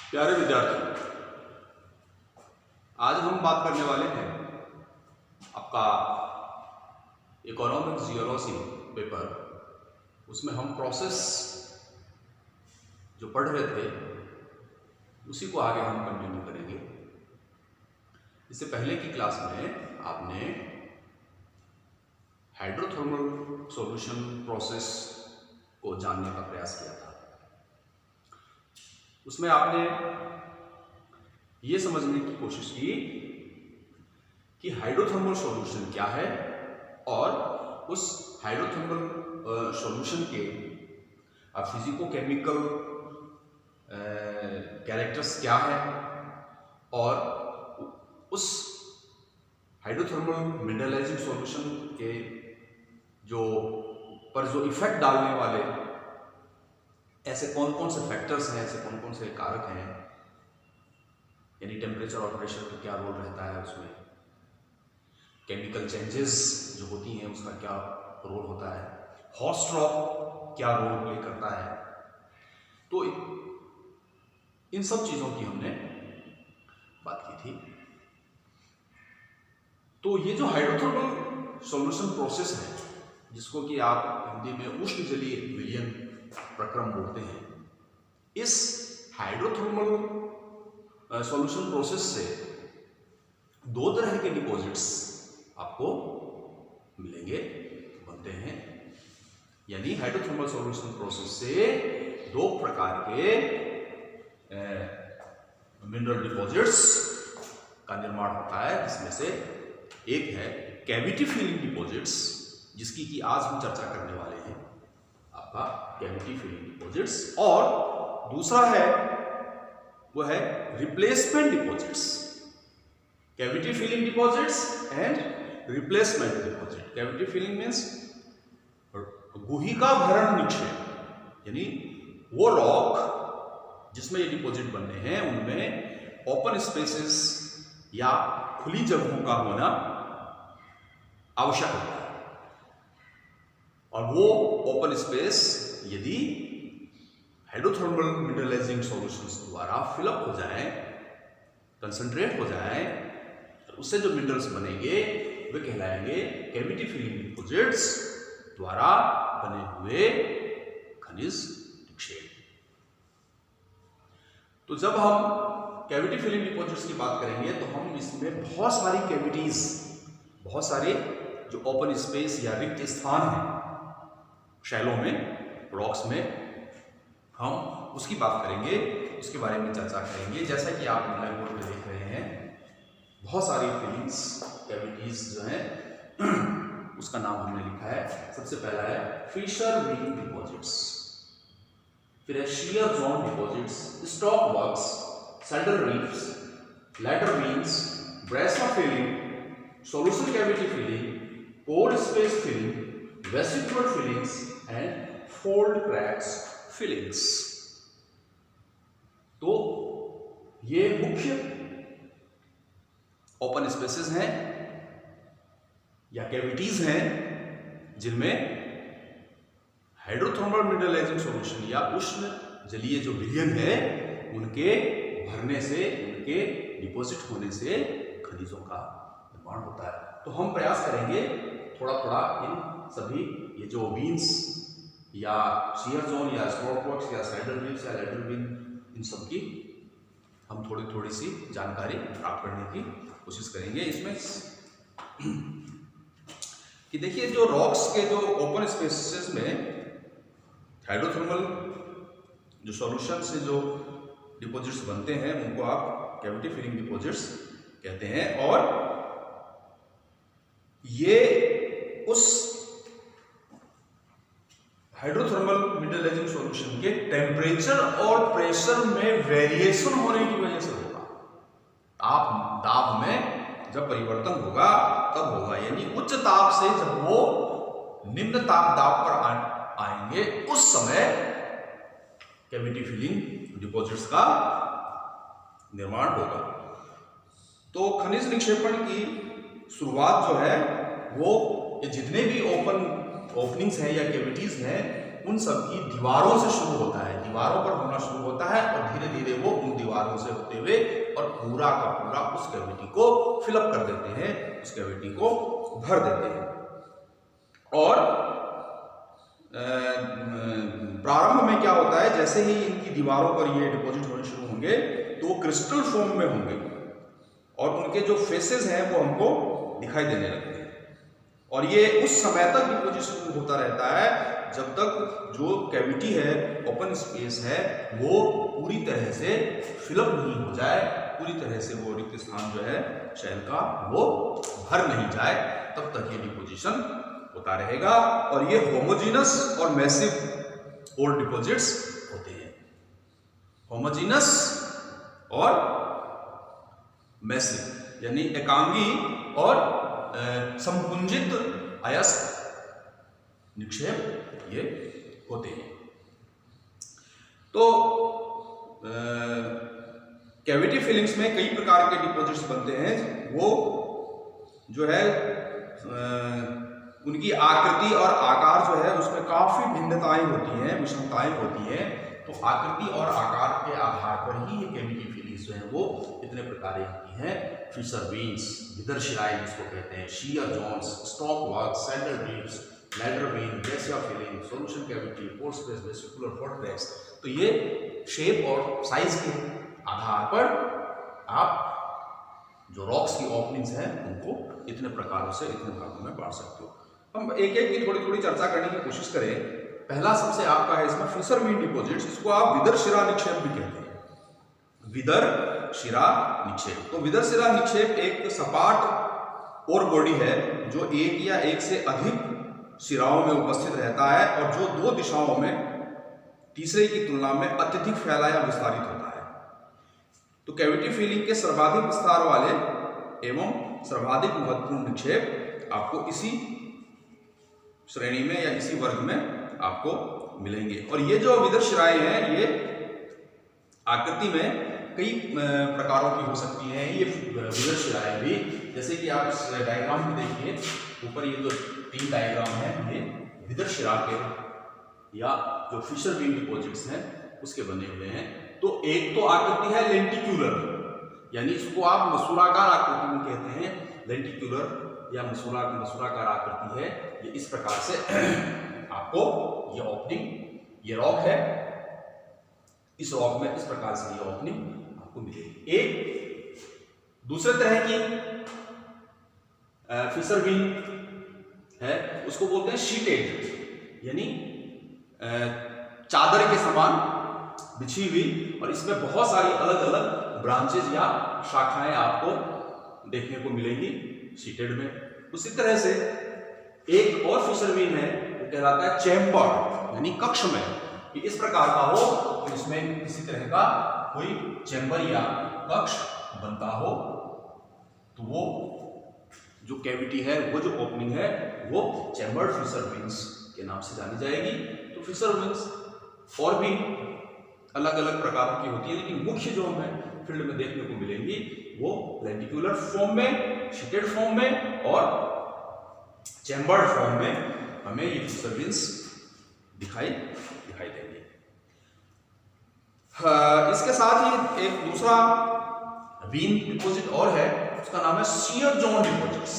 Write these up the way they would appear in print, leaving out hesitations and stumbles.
प्यारे विद्यार्थी, आज हम बात करने वाले हैं आपका इकोनॉमिक्स जियोलॉजी पेपर। उसमें हम प्रोसेस जो पढ़ रहे थे उसी को आगे हम कंटिन्यू करेंगे। इससे पहले की क्लास में आपने हाइड्रोथर्मल सॉल्यूशन प्रोसेस को जानने का प्रयास किया था। उसमें आपने ये समझने की कोशिश की कि हाइड्रोथर्मल सॉल्यूशन क्या है और उस हाइड्रोथर्मल सॉल्यूशन के फिजिको केमिकल कैरेक्टर्स क्या है और उस हाइड्रोथर्मल मिनरलाइजिंग सॉल्यूशन के जो इफेक्ट डालने वाले ऐसे कौन कौन से फैक्टर्स हैं, ऐसे कौन कौन से कारक हैं, यानी टेम्परेचर और प्रेशर का क्या रोल रहता है उसमें, केमिकल चेंजेस जो होती हैं उसका क्या रोल होता है, हॉट स्ट्रोक क्या रोल प्ले करता है। तो इन सब चीज़ों की हमने बात की थी। तो ये जो हाइड्रोथर्मल सॉल्यूशन प्रोसेस है, जिसको कि आप हिंदी में उष्ण जलीय विलयन प्रक्रम बोलते हैं, इस हाइड्रोथर्मल सॉल्यूशन प्रोसेस से दो तरह के डिपॉजिट्स आपको मिलेंगे, बनते हैं। यानी हाइड्रोथर्मल सॉल्यूशन प्रोसेस से दो प्रकार के मिनरल डिपॉजिट्स का निर्माण होता है, जिसमें से एक है कैविटी फिलिंग डिपॉजिट्स, जिसकी कि आज हम चर्चा करने वाले हैं, आपका कैविटी फिलिंग डिपॉजिट्स, और दूसरा है वो है replacement deposits. Cavity filling deposits and replacement deposit. Cavity filling means गुहिका भरण निक्षेप, यानी वो रॉक जिसमें ये डिपॉजिट बनने हैं उनमें ओपन स्पेसेस या खुली जगहों का होना आवश्यक होता है, और वो ओपन स्पेस यदि हाइड्रोथर्मल मिनरलाइजिंग सॉल्यूशंस द्वारा फिलअप हो जाए, कंसंट्रेट हो जाए, तो उससे जो मिनरल्स बनेंगे वे कहलाएंगे कैविटी फिलिंग डिपॉजिट्स द्वारा बने हुए खनिज निक्षेप। तो जब हम कैविटी फिलिंग डिपॉजिट्स की बात करेंगे तो हम इसमें बहुत सारी कैविटीज, बहुत सारे जो ओपन स्पेस या रिक्त स्थान हैं शैलों में, रॉक्स में, हम उसकी बात करेंगे, उसके बारे में चर्चा करेंगे। जैसा कि आप ब्लैक बोर्ड में देख रहे हैं, बहुत सारी फिलिंग्स, कैविटीज जो हैं उसका नाम हमने लिखा है। सबसे पहला है फिशर रीफ डिपॉजिट्स, फिर है shear zone deposits, stock works, saddle reefs, ladder veins, breccia filling, solution cavity filling, pore space filling, vesicular fillings and fold cracks fillings. तो ये मुख्य ओपन स्पेसेस हैं या कैविटीज हैं जिनमें हाइड्रोथर्मल मिनरलाइजिंग सॉल्यूशन या उष्ण जलीय जो विलयन है उनके भरने से, उनके डिपॉजिट होने से खनिजों का निर्माण होता है। तो हम प्रयास करेंगे थोड़ा थोड़ा इन सभी ये जो वीन्स या शियर जोन या स्टॉक वर्क्स या सैडल रीफ्स या लैडर वीन, इन सब की हम थोड़ी थोड़ी सी जानकारी प्राप्त करने की कोशिश करेंगे इसमें। कि देखिए, जो रॉक्स के जो ओपन स्पेसेस में हाइड्रोथर्मल जो सॉल्यूशन से जो डिपॉजिट्स बनते हैं उनको आप कैविटी फिलिंग डिपॉजिट्स कहते हैं, और ये उस हाइड्रोथर्मल मिनरलाइजिंग सॉल्यूशन के टेम्परेचर और प्रेशर में वेरिएशन होने की वजह से होगा। दाब में जब परिवर्तन होगा तब होगा, यानी उच्च ताप से जब वो निम्न दाब पर आएंगे उस समय कैविटी फिलिंग डिपॉजिट्स का निर्माण होगा। तो खनिज निक्षेपण की शुरुआत जो है वो जितने भी ओपनिंग्स हैं या कैविटीज हैं उन सब की दीवारों से शुरू होता है, दीवारों पर होना शुरू होता है और धीरे धीरे वो उन दीवारों से होते हुए और पूरा का पूरा उस कैविटी को फिलअप कर देते हैं, उस कैविटी को भर देते हैं। और प्रारंभ में क्या होता है, जैसे ही इनकी दीवारों पर ये डिपॉजिट होने शुरू होंगे तो वो क्रिस्टल फॉर्म में होंगे और उनके जो फेसेस हैं वो हमको दिखाई देने लगते हैं। और ये उस समय तक डिपॉजिट शुरू होता रहता है जब तक जो कैविटी है, ओपन स्पेस है, वो पूरी तरह से फिलअप नहीं हो जाए, पूरी तरह से वो रिक्त स्थान जो है शैल का वो भर नहीं जाए, तब तक ये डिपोजिशन होता रहेगा। और ये होमोजीनस और मैसिव ओर डिपॉजिट्स होते हैं। होमोजीनस और मैसिव यानी एकांगी और संपुंजित अयस्क निक्षेप ये होते हैं। तो कैविटी फिलिंग्स में कई प्रकार के डिपॉजिट्स बनते हैं। वो जो है उनकी आकृति और आकार जो है उसमें काफी भिन्नताएं होती हैं, विषमताएं होती हैं। तो आकृति और आकार के आधार पर ही ये कैविटी फिलिंग्स जो है वो इतने प्रकार की हैं। फिशर बीन्स, विदर शिराई जिसको कहते हैं, shear zones, stock work, sandal drips, ladder vein, breccia filling, solution cavity, pore space, vesicular hot cracks. तो ये शेप और साइज के आधार पर आप जो रॉक्स की ओपनिंग्स हैं उनको इतने प्रकारों से इतने भागों में बांट सकते हो। हम एक एक की थोड़ी थोड़ी चर्चा करने की कोशिश करें। पहला सबसे आपका है इसमें फिशर बीन डिपॉजिट्स, इसको आप विदर शिरा निक्षेप भी कहते हैं। विदर शिरा निक्षेप। तो विदर शिरा निक्षेप एक सपाट और बॉडी है जो एक या एक से अधिक शिराओं में उपस्थित रहता है और जो दो दिशाओं में तीसरे की तुलना में अत्यधिक फैला या विस्तारित होता है। तो कैविटी फिलिंग के सर्वाधिक विस्तार वाले एवं सर्वाधिक महत्वपूर्ण निक्षेप आपको इसी श्रेणी में या इसी वर्ग में आपको मिलेंगे। और ये जो विदर शिराएं हैं ये आकृति में कई प्रकारों की हो सकती हैं। ये विदर शिराएं भी, जैसे कि आप इस डायग्राम में देखिए, ऊपर ये जो 3 डायग्राम है ये विदर शिरा के या जो फिशर बीन डिपॉजिट्स हैं उसके बने हुए हैं। तो एक तो आकृति है लेंटिक्यूलर, यानी इसको आप मसूराकार आकृति में कहते हैं। लेंटिक्यूलर या मसूराकार आकृति है। ये इस प्रकार से आपको ये ओपनिंग, ये रॉक है, इस रॉक में इस प्रकार से ये ओपनिंग आपको मिलेगी। एक दूसरे तरह की फिशर बीन है, उसको बोलते हैं शीटेड, यानी चादर के समान बिछी हुई, और इसमें बहुत सारी अलग अलग ब्रांचेज या शाखाएं आपको देखने को मिलेंगी शीटेड में। उसी तरह से एक और फिशर बीन है, वो कहलाता है चैम्बर, यानी कक्ष में। कि इस प्रकार का हो तो इसमें किसी तरह का कोई चैम्बर या कक्ष बनता हो तो वो जो कैविटी है, वो जो ओपनिंग है, वो चैम्बर्ड फिशर बीन्स के नाम से जानी जाएगी। तो फिशर बीन्स और भी अलग अलग प्रकार की होती है, लेकिन मुख्य जो हमें फील्ड में देखने को मिलेंगी वो लेंटिक्यूलर फॉर्म में, शीटेड फॉर्म में और चैम्बर्ड फॉर्म में हमें ये फिशर बीन्स दिखाई देंगे। इसके साथ ही एक दूसरा बीन डिपॉजिट और है, उसका नाम है शियर जोन डिपॉजिट्स।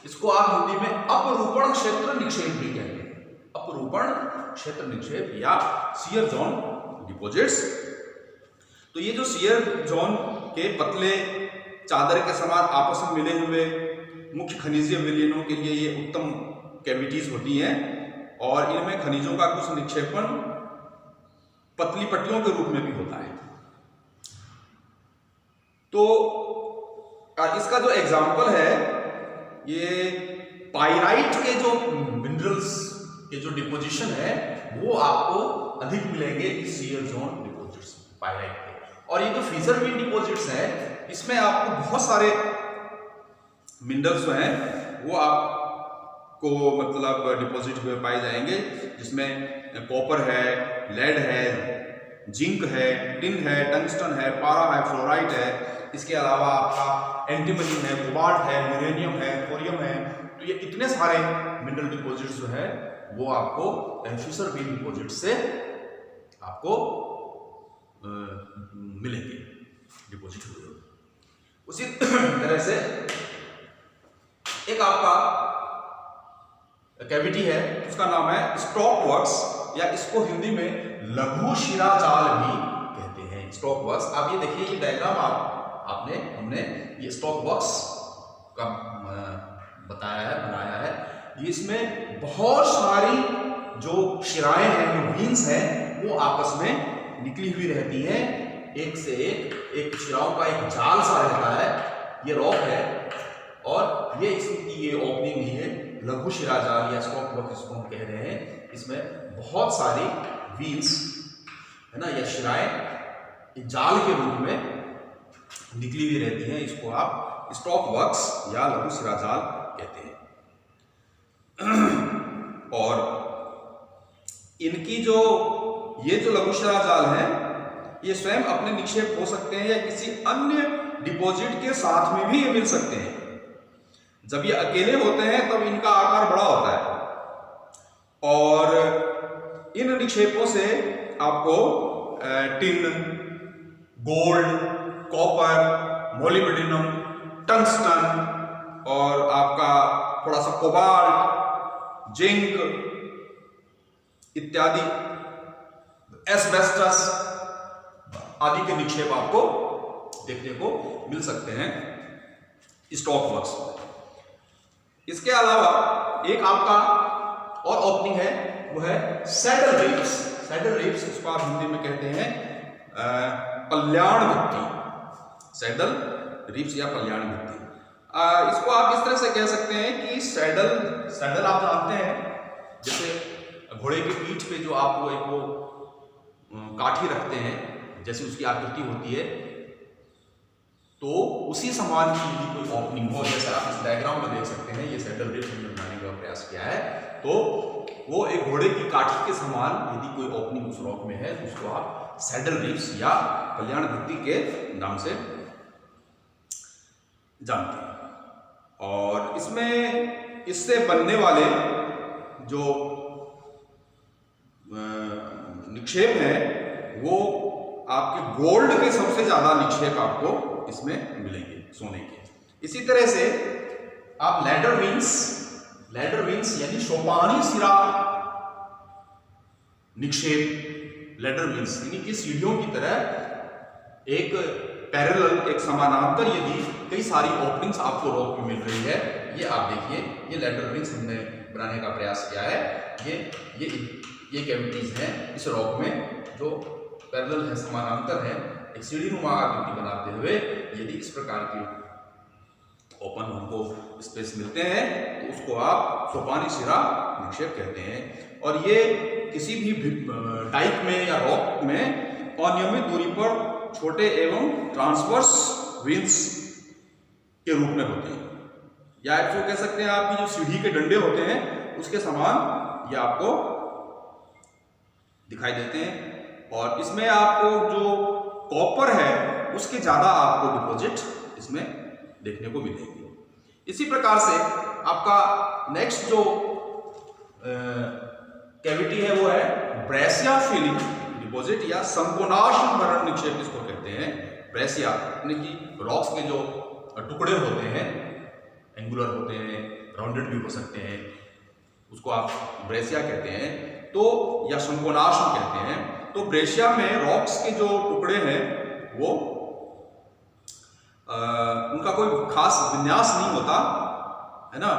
इसको आप हिंदी में अपरूपण क्षेत्र निक्षेप भी कहते हैं। अपरूपण क्षेत्र निक्षेप या शियर जोन डिपॉजिट्स। तो ये जो शियर जोन के पतले चादर के समान आपस में मिले हुए मुख्य खनिजीय विलयनों के लिए ये उत्तम कैविटीज होती हैं, और इनमें खनिजों का कुछ निक्षेपण पतली पट्टियों के रूप में भी होता है। तो इसका जो एग्जाम्पल है, ये पाइराइट के जो मिनरल्स के जो डिपोजिशन है वो आपको अधिक मिलेंगे इस शियर जोन डिपॉजिट्स पाइराइट के। और ये जो फिशर बीन डिपॉजिट्स है, इसमें आपको बहुत सारे मिनरल्स जो हैं वो आपको मतलब डिपॉजिट हुए पाए जाएंगे, जिसमें कॉपर है, लेड है, जिंक है, टिन है, टंगस्टन है, पारा है, फ्लोराइड है। इसके अलावा आपका एंटीमनी है, कोबाल्ट है, यूरेनियम है, थोरियम है। तो ये इतने सारे मिनरल डिपॉजिट्स जो है वो आपको फिशर बीन डिपॉजिट से आपको मिलेंगे, डिपॉजिट हुए। उसी तरह से एक आपका कैविटी है, उसका नाम है स्टॉक वर्क्स, या इसको हिंदी में लघु शिराजाल भी कहते हैं। स्टॉक वर्क्स, आप ये देखिए, ये डायग्राम हमने ये स्टॉक वर्क्स का बताया है, बनाया है। इसमें बहुत सारी जो शिराएं हैं, जो वीन्स हैं, वो आपस में निकली हुई रहती हैं, एक से एक शिराओं का एक जाल सा रहता है। ये रॉक है और ये इसकी ये ओपनिंग ही है, लघु शिराजाल या स्टॉक वर्क्स इसको हम कह रहे हैं। इसमें बहुत सारी वीन्स है ना, या शिराएं जाल के रूप में निकली हुई रहती हैं। इसको आप स्टॉक वर्क्स या लघु शिराजाल कहते हैं। और इनकी जो लघु शिराजाल है, ये स्वयं अपने निक्षेप हो सकते हैं या किसी अन्य डिपॉजिट के साथ में भी ये मिल सकते हैं। जब ये अकेले होते हैं तब इनका आकार बड़ा होता है, और इन निक्षेपों से आपको tin, gold, copper, molybdenum, tungsten और आपका थोड़ा सा कोबाल्ट, जिंक इत्यादि, एस्बेस्टस आदि के निक्षेप आपको देखने को मिल सकते हैं स्टॉक वर्क्स में। इसके अलावा एक आपका और ओपनिंग है, वो है सैडल रिप्स। सैडल रिप्स, इसको आप हिंदी में कहते हैं कल्याण भित्ति, सैडल रिप्स या कल्याण भित्ति। इसको आप इस तरह से कह सकते हैं कि सैडल आप जानते हैं, जैसे घोड़े की पीठ पे जो आप वो काठी रखते हैं, जैसे उसकी आकृति होती है, तो उसी समान की कोई ओपनिंग हो, जैसे आप इस डायग्राम में देख सकते हैं, ये सैडल रिप्स हमने बनाने का प्रयास किया है। तो वो एक घोड़े की काठी के समान यदि कोई ओपनिंग उस रॉक में है, तो उसको आप सैडल रिप्स या कल्याण भित्ति के नाम से जानते हैं। और इसमें इससे बनने वाले जो निक्षेप हैं, वो आपके गोल्ड के सबसे ज्यादा निक्षेप आपको इसमें मिलेंगे, सोने के। इसी तरह से आप लैडर वीन्स यानी सोपानी सिरा निक्षेप, लैडर वीन्स यानी कि सीढ़ियों की तरह एक पैरेलल, एक समानांतर यदि कई सारी ओपनिंग्स आपको रॉक में मिल रही है, ये आप देखिए, ये लैडर वीन्स हमने बनाने का प्रयास किया है। ये कैविटीज हैं इस रॉक में जो पैरेलल है, समानांतर है, एक सीढ़ी नुमा आकृति बनाते हुए यदि इस प्रकार की ओपन हमको स्पेस मिलते हैं, तो उसको आप सोपानी सिरा निक्षेप कहते हैं। और ये किसी भी डाइक में या रॉक में अनियमित दूरी पर छोटे एवं ट्रांसवर्स वीन्स के रूप में होते हैं, या इसको कह सकते हैं आपकी जो सीढ़ी के डंडे होते हैं उसके समान ये आपको दिखाई देते हैं। और इसमें आपको जो कॉपर है उसके ज्यादा आपको डिपॉजिट इसमें देखने को मिलेगी। इसी प्रकार से आपका नेक्स्ट जो कैविटी है वो है ब्रेसिया फिलिंग डिपॉजिट या संकोनाश्म भरण निक्षेप इसको कहते हैं। ब्रेसिया यानी कि रॉक्स के जो टुकड़े होते हैं, एंगुलर होते हैं, राउंडेड भी हो सकते हैं, उसको आप ब्रेसिया कहते हैं, तो या संकोनाश्म कहते हैं। तो ब्रेसिया में रॉक्स के जो टुकड़े हैं वो उनका कोई खास विन्यास नहीं होता है ना,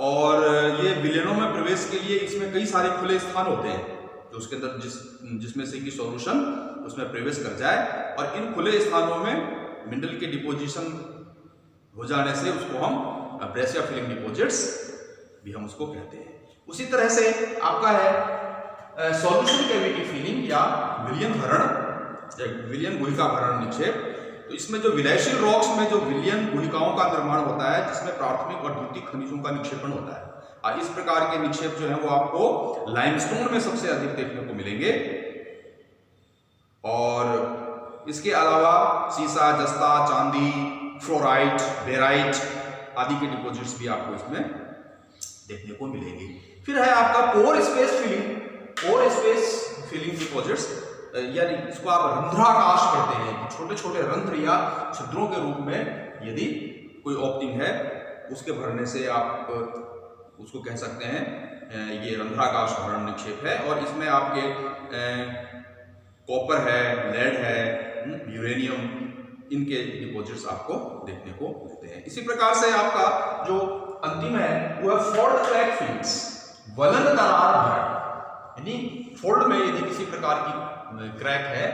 और ये विलेनों में प्रवेश के लिए इसमें कई सारे खुले स्थान होते हैं जो उसके अंदर जिसमें से कि सॉल्यूशन उसमें प्रवेश कर जाए, और इन खुले स्थानों में मिनरल के डिपोजिशन हो जाने से उसको हम ब्रेसिया फिलिंग डिपॉजिट्स भी हम उसको कहते हैं। उसी तरह से आपका है सॉल्यूशन कैविटी फिलिंग या विलियन गुहिका भरण निक्षेप। तो इसमें जो विलयशील रॉक्स में जो विलियन गुहिकाओं का निर्माण होता है, जिसमें प्राथमिक और द्वितीयक खनिजों का निक्षेपण होता है, और इस प्रकार के निक्षेप जो है वो आपको लाइमस्टोन में सबसे अधिक देखने को मिलेंगे। और इसके अलावा सीसा, जस्ता, चांदी, फ्लोराइट, बेराइट आदि के डिपॉजिट्स भी आपको इसमें देखने को मिलेंगे। फिर है आपका पोर space filling. Pore space filling deposits, यानी इसको आप रंध्राकाश कहते हैं कि छोटे छोटे रंध्र या छिद्रों के रूप में यदि कोई ओपनिंग है उसके भरने से आप उसको कह सकते हैं ये रंध्राकाश भरण निक्षेप है। और इसमें आपके कॉपर है, लेड है, यूरेनियम, इनके डिपॉजिट्स आपको देखने को मिलते हैं। इसी प्रकार से आपका जो अंतिम है वो है फोल्ड क्रैक फिलिंग्स, वलन दरार भरण। यानी फोल्ड में यदि किसी प्रकार की क्रैक है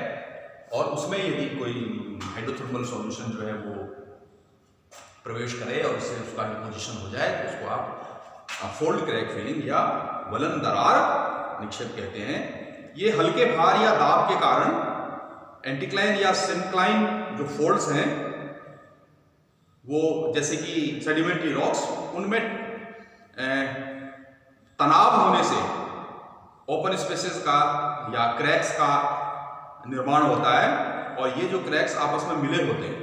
और उसमें यदि कोई हाइड्रोथर्मल सॉल्यूशन जो है वो प्रवेश करे और उससे उसका डिपोजिशन हो जाए तो उसको आप फोल्ड क्रैक फिलिंग या वलन दरार निक्षेप कहते हैं। ये हल्के भार या दाब के कारण एंटीक्लाइन या सिंक्लाइन जो फोल्ड्स हैं वो जैसे कि सेडिमेंट्री रॉक्स, उनमें तनाव होने से ओपन स्पेसेस का या क्रैक्स का निर्माण होता है और ये जो क्रैक्स आपस में मिले होते हैं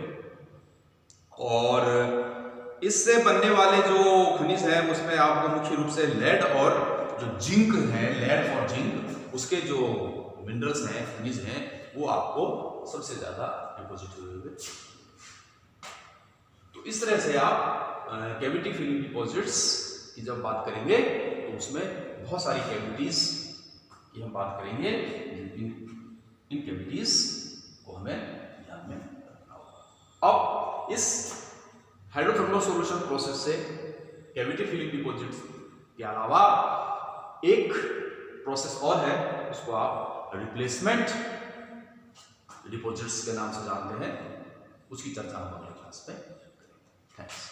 और इससे बनने वाले जो खनिज हैं उसमें आपको मुख्य रूप से लेड और जो जिंक है, लेड और जिंक, उसके जो मिनरल्स हैं, खनिज हैं, वो आपको सबसे ज्यादा डिपॉजिट हुए हुए। तो इस तरह से आप कैविटी फिलिंग डिपॉजिट्स की जब बात करेंगे तो उसमें बहुत सारी कैविटीज की हम बात करेंगे। इन कैविटीज को हमें ध्यान में रखना होगा। अब इस हाइड्रोथर्मल सॉल्यूशन प्रोसेस से कैविटी फिलिंग डिपॉजिट्स के अलावा एक प्रोसेस और है, उसको आप रिप्लेसमेंट डिपॉजिट्स के नाम से जानते हैं। उसकी चर्चा हम अगले क्लास में करेंगे। थैंक्स।